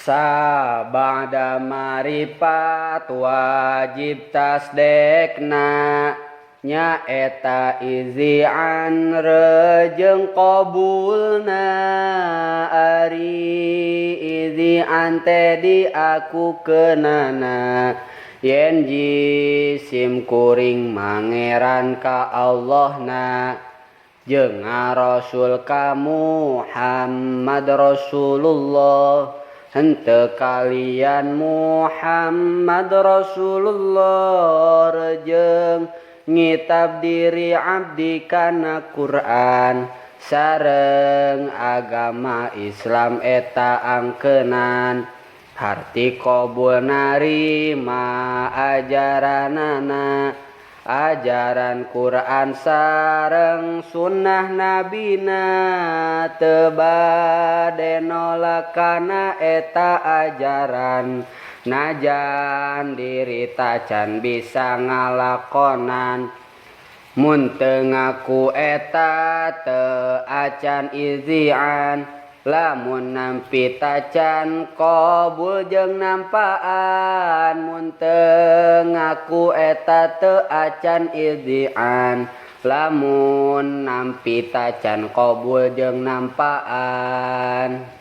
Ba'da marifat wajib tasdekna nya eta izi'an rejeng qabulna ari izi'an teh aku kenana yen jisim kuring mangeran ka Allahna jeung Rasul ka Muhammad Rasulullah henteu kalian Muhammad Rasulullah rejeng ngitab diri abdi kana Quran sareng agama Islam eta angkeunan harti qabul narima ajaranana ajaran Quran sareng sunnah nabina teu bade nolak kana eta ajaran najan diri tacan bisa ngalakonan mun teu ngaku eta teu acan izian lamun nampi tacan qabul jeung nampaan mun teu ngaku eta teu acan izian lamun nampi tacan qabul jeung nampaan.